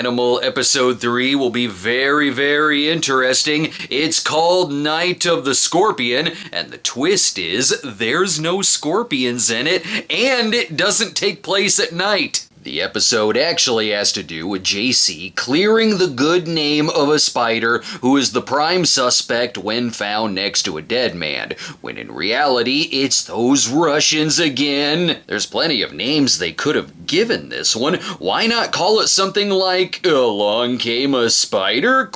Manimal episode 3 will be very, very interesting. It's called Night of the Scorpion, and the twist is there's no scorpions in it, and it doesn't take place at night. The episode actually has to do with JC clearing the good name of a spider who is the prime suspect when found next to a dead man, when in reality it's those Russians again. There's plenty of names they could have given this one. Why not call it something like Along Came a Spider? ?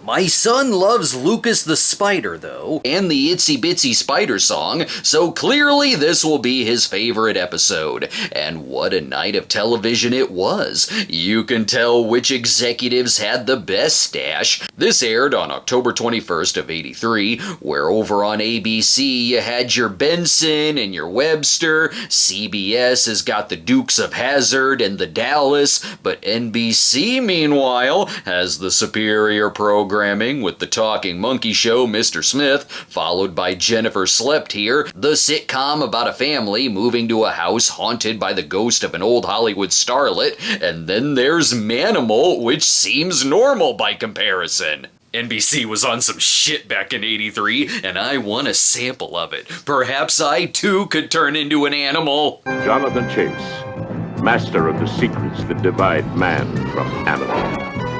My son loves Lucas the Spider though, and the Itsy Bitsy Spider song, so clearly this will be his favorite episode. And what a night of television it was. You can tell which executives had the best stash. This aired on October 21st of '83, where over on ABC you had your Benson and your Webster. CBS has got the Dukes of Hazzard and the Dallas, but NBC, meanwhile, has the superior programming with the Talking Monkey Show, Mr. Smith, followed by Jennifer Slept Here, the sitcom about a family moving to a house haunted by the ghost of an old Hollywood starlet, and then there's Manimal, which seems normal by comparison. NBC was on some shit back in '83, and I want a sample of it. Perhaps I too could turn into an animal. Jonathan Chase, master of the secrets that divide man from animal,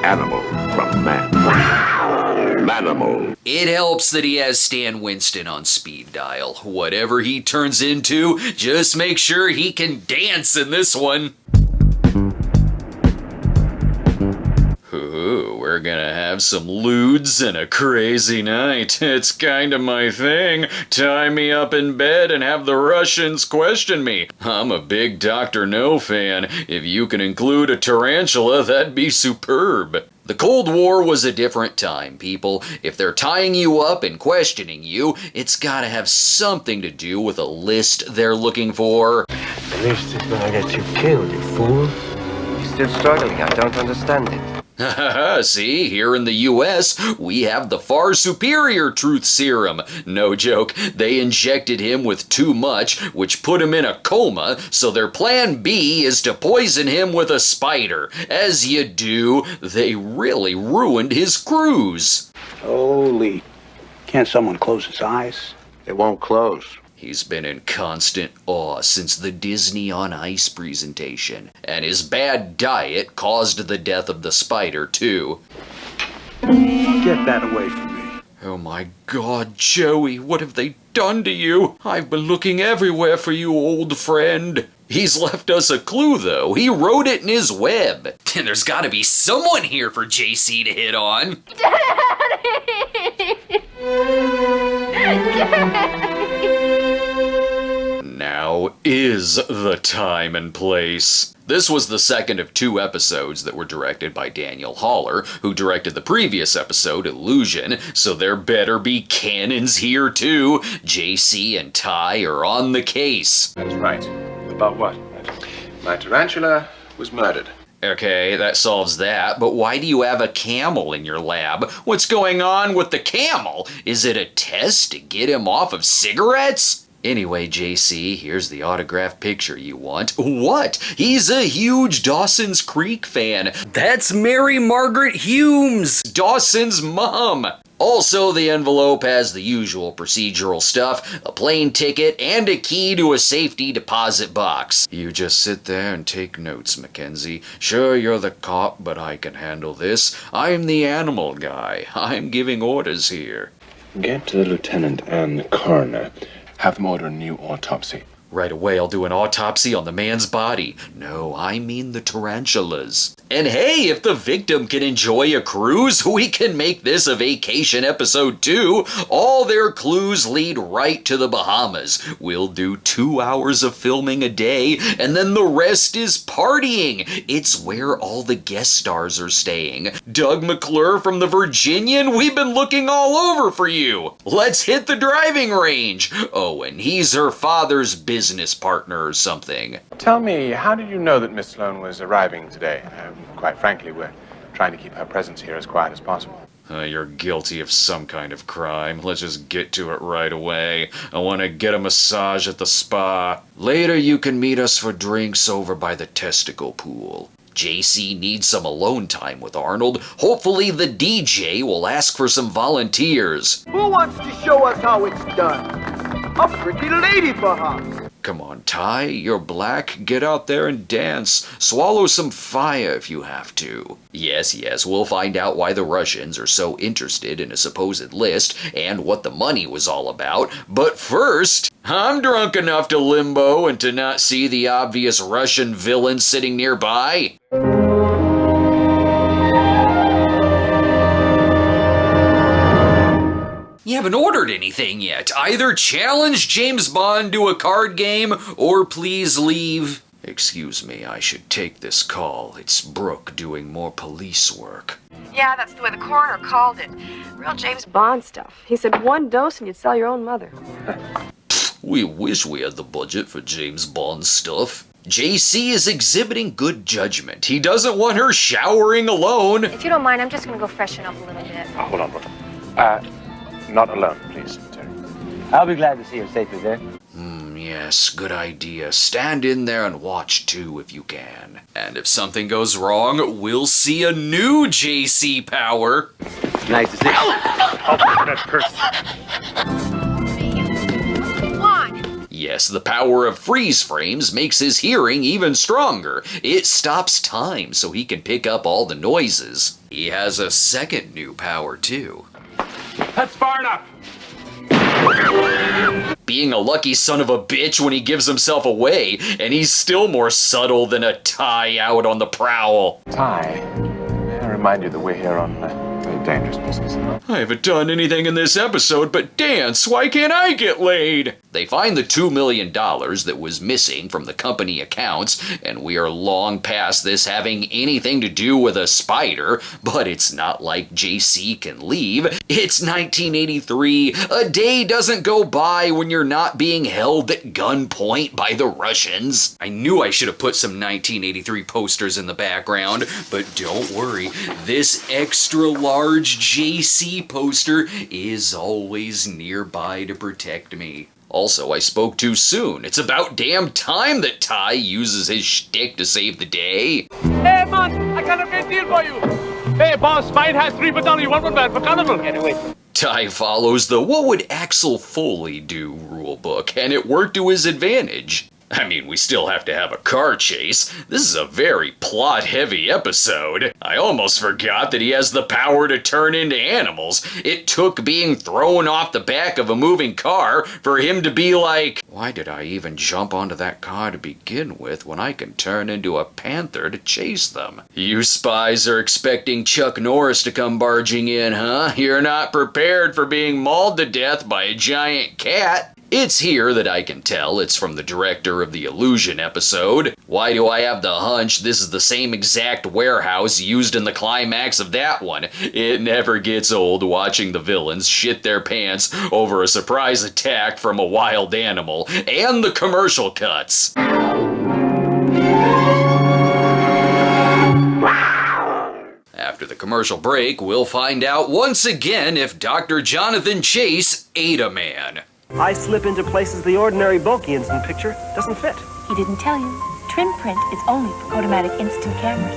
animal from man. Manimal. It helps that he has Stan Winston on speed dial. Whatever he turns into, just make sure he can dance in this one. Ooh, we're gonna have some lewds and a crazy night. It's kinda my thing. Tie me up in bed and have the Russians question me. I'm a big Dr. No fan. If you can include a tarantula, that'd be superb. The Cold War was a different time, people. If they're tying you up and questioning you, it's gotta have something to do with a list they're looking for. The list is gonna get you killed, you fool. You're still struggling, I don't understand it. See, here in the US, we have the far superior truth serum. No joke, they injected him with too much, which put him in a coma, so their plan B is to poison him with a spider. As you do, they really ruined his cruise. Holy, can't someone close his eyes? It won't close. He's been in constant awe since the Disney on Ice presentation, and his bad diet caused the death of the spider, too. Get that away from me. Oh my God, Joey, what have they done to you? I've been looking everywhere for you, old friend. He's left us a clue, though. He wrote it in his web. And there's gotta be someone here for JC to hit on. Daddy! Daddy! Now is the time and place. This was the second of 2 episodes that were directed by Daniel Haller, who directed the previous episode, Illusion, so there better be cannons here too. JC and Ty are on the case. That's right. About what? My tarantula was murdered. Okay, that solves that, but why do you have a camel in your lab? What's going on with the camel? Is it a test to get him off of cigarettes? Anyway, JC, here's the autographed picture you want. What? He's a huge Dawson's Creek fan. That's Mary Margaret Humes, Dawson's mom. Also, the envelope has the usual procedural stuff, a plane ticket, and a key to a safety deposit box. You just sit there and take notes, Mackenzie. Sure, you're the cop, but I can handle this. I'm the animal guy. I'm giving orders here. Get to the lieutenant and the coroner. Have them order a new autopsy. Right away, I'll do an autopsy on the man's body. No, I mean the tarantulas. And hey, if the victim can enjoy a cruise, we can make this a vacation episode too. All their clues lead right to the Bahamas. We'll do 2 hours of filming a day, and then the rest is partying. It's where all the guest stars are staying. Doug McClure from the Virginian, we've been looking all over for you. Let's hit the driving range. Oh, and he's her father's business partner or something. Tell me, how did you know that Miss Sloane was arriving today? Quite frankly, we're trying to keep her presence here as quiet as possible. You're guilty of some kind of crime. Let's just get to it right away. I want to get a massage at the spa. Later you can meet us for drinks over by the testicle pool. JC needs some alone time with Arnold. Hopefully the DJ will ask for some volunteers. Who wants to show us how it's done? A pretty lady, perhaps. Come on, Ty, you're black. Get out there and dance. Swallow some fire if you have to. Yes, we'll find out why the Russians are so interested in a supposed list and what the money was all about. But first, I'm drunk enough to limbo and to not see the obvious Russian villain sitting nearby. You haven't ordered anything yet. Either challenge James Bond to a card game, or please leave. Excuse me, I should take this call. It's Brooke doing more police work. Yeah, that's the way the coroner called it. Real James Bond stuff. He said 1 dose and you'd sell your own mother. We wish we had the budget for James Bond stuff. JC is exhibiting good judgment. He doesn't want her showering alone. If you don't mind, I'm just gonna go freshen up a little bit. Oh, hold on, Brooke. Not alone, please, Terry. I'll be glad to see her safely there. Yes, good idea. Stand in there and watch too if you can. And if something goes wrong, we'll see a new JC power. Nice to see you. Oh, that person. Come on! Yes, the power of freeze frames makes his hearing even stronger. It stops time so he can pick up all the noises. He has a second new power too. That's far enough. Being a lucky son of a bitch when he gives himself away, and he's still more subtle than a Ty out on the prowl. Ty, may I remind you that we're here on very dangerous business. I haven't done anything in this episode but dance. Why can't I get laid? They find the $2 million that was missing from the company accounts, and we are long past this having anything to do with a spider, but it's not like JC can leave. It's 1983. A day doesn't go by when you're not being held at gunpoint by the Russians. I knew I should have put some 1983 posters in the background, but don't worry, this extra large JC poster is always nearby to protect me. Also, I spoke too soon. It's about damn time that Ty uses his shtick to save the day. Hey, man, I got a great deal for you. Hey, boss, mine has 3 but only 1 man for carnival. Anyway. Ty follows the what would Axel Foley do rulebook, and it worked to his advantage. I mean, we still have to have a car chase. This is a very plot-heavy episode. I almost forgot that he has the power to turn into animals. It took being thrown off the back of a moving car for him to be like, why did I even jump onto that car to begin with when I can turn into a panther to chase them? You spies are expecting Chuck Norris to come barging in, huh? You're not prepared for being mauled to death by a giant cat. It's here that I can tell it's from the director of the Illusion episode. Why do I have the hunch this is the same exact warehouse used in the climax of that one? It never gets old watching the villains shit their pants over a surprise attack from a wild animal, and the commercial cuts. After the commercial break, we'll find out once again if Dr. Jonathan Chase ate a man. I slip into places the ordinary bulky instant picture doesn't fit. He didn't tell you. Trim print is only for Kodomatic instant cameras.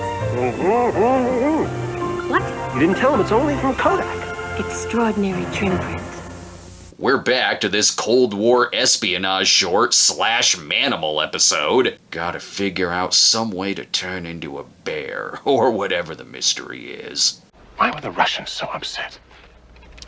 What? You didn't tell him it's only from Kodak. Extraordinary trim print. We're back to this Cold War espionage short / Manimal episode. Gotta figure out some way to turn into a bear, or whatever the mystery is. Why were the Russians so upset?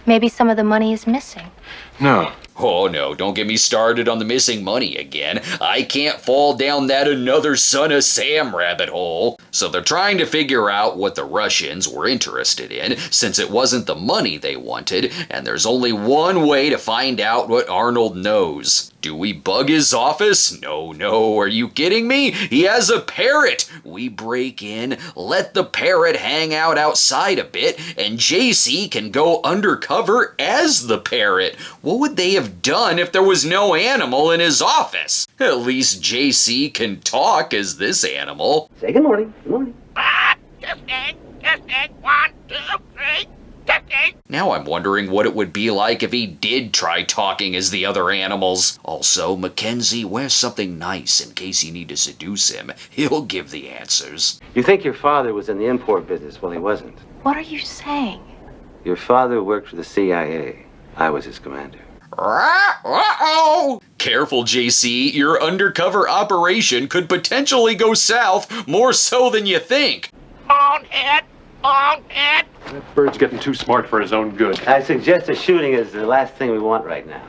Maybe some of the money is missing. No. Oh no, don't get me started on the missing money again. I can't fall down that another Son of Sam rabbit hole. So they're trying to figure out what the Russians were interested in, since it wasn't the money they wanted, and there's only one way to find out what Arnold knows. Do we bug his office? No, are you kidding me? He has a parrot! We break in, let the parrot hang out outside a bit, and JC can go undercover as the parrot. What would they have done if there was no animal in his office? At least JC can talk as this animal. Say good morning. Good morning. Testing. 1, 2, 3. Testing. Now I'm wondering what it would be like if he did try talking as the other animals. Also, Mackenzie wears something nice in case you need to seduce him. He'll give the answers. You think your father was in the import business? Well, he wasn't. What are you saying? Your father worked for the CIA. I was his commander. Uh-oh! Careful, JC. Your undercover operation could potentially go south more so than you think. Bonehead! Bonehead! That bird's getting too smart for his own good. I suggest a shooting is the last thing we want right now.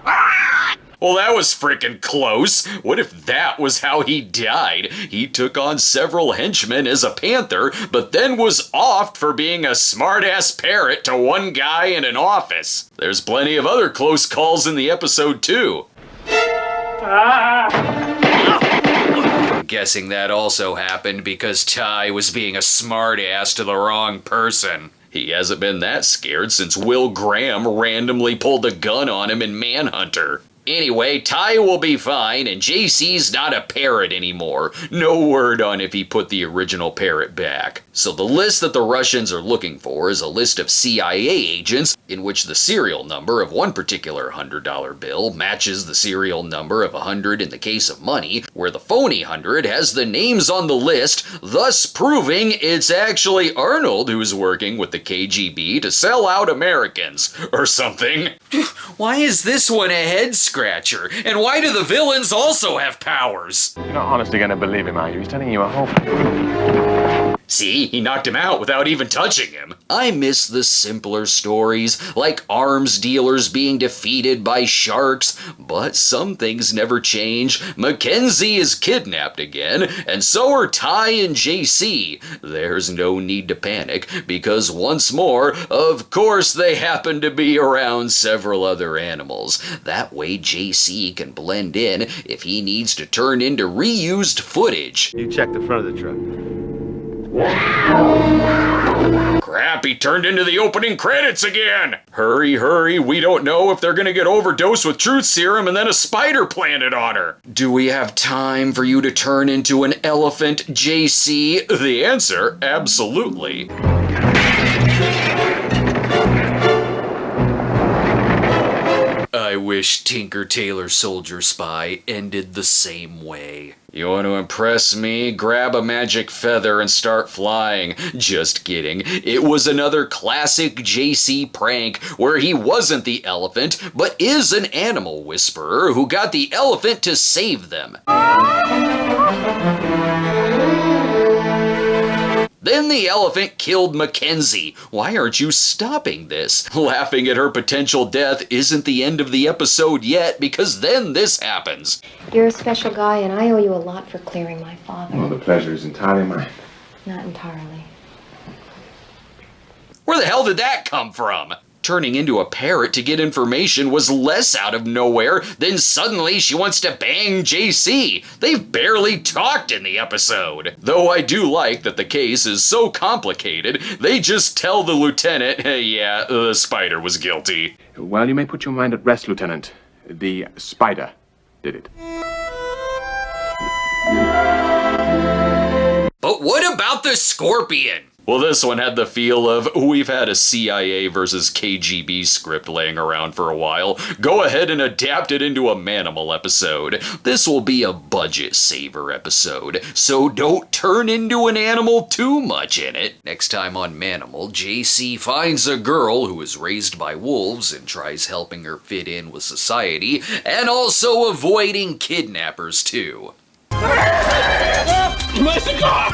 Well, that was frickin' close. What if that was how he died? He took on several henchmen as a panther, but then was offed for being a smart-ass parrot to one guy in an office. There's plenty of other close calls in the episode, too. I'm guessing that also happened because Ty was being a smart-ass to the wrong person. He hasn't been that scared since Will Graham randomly pulled a gun on him in Manhunter. Anyway, Ty will be fine, and JC's not a parrot anymore. No word on if he put the original parrot back. So the list that the Russians are looking for is a list of CIA agents in which the serial number of one particular $100 bill matches the serial number of 100 in the case of money, where the phony 100 has the names on the list, thus proving it's actually Arnold who's working with the KGB to sell out Americans, or something. Why is this one a head scratcher? And why do the villains also have powers? You're not honestly going to believe him, are you? He's telling you a whole... See, he knocked him out without even touching him. I miss the simpler stories, like arms dealers being defeated by sharks, but some things never change. Mackenzie is kidnapped again, and so are Ty and JC. There's no need to panic, because once more, of course they happen to be around several other animals. That way JC can blend in if he needs to turn into reused footage. You check the front of the truck. Crap, he turned into the opening credits again! Hurry, hurry, we don't know if they're gonna get overdosed with truth serum and then a spider planted on her. Do we have time for you to turn into an elephant, JC? The answer, absolutely. I wish Tinker Tailor Soldier Spy ended the same way. You want to impress me? Grab a magic feather and start flying. Just kidding. It was another classic JC prank where he wasn't the elephant, but is an animal whisperer who got the elephant to save them. Then the elephant killed Mackenzie. Why aren't you stopping this? Laughing at her potential death isn't the end of the episode yet, because then this happens. You're a special guy, and I owe you a lot for clearing my father. Well, the pleasure is entirely mine. Not entirely. Where the hell did that come from? Turning into a parrot to get information was less out of nowhere than suddenly she wants to bang JC. They've barely talked in the episode. Though I do like that the case is so complicated, they just tell the lieutenant, hey, yeah, the spider was guilty. Well, you may put your mind at rest, Lieutenant. The spider did it. But what about the scorpion? Well, this one had the feel of, we've had a CIA versus KGB script laying around for a while. Go ahead and adapt it into a Manimal episode. This will be a budget saver episode, so don't turn into an animal too much in it. Next time on Manimal, JC finds a girl who is raised by wolves and tries helping her fit in with society, and also avoiding kidnappers too. My cigar!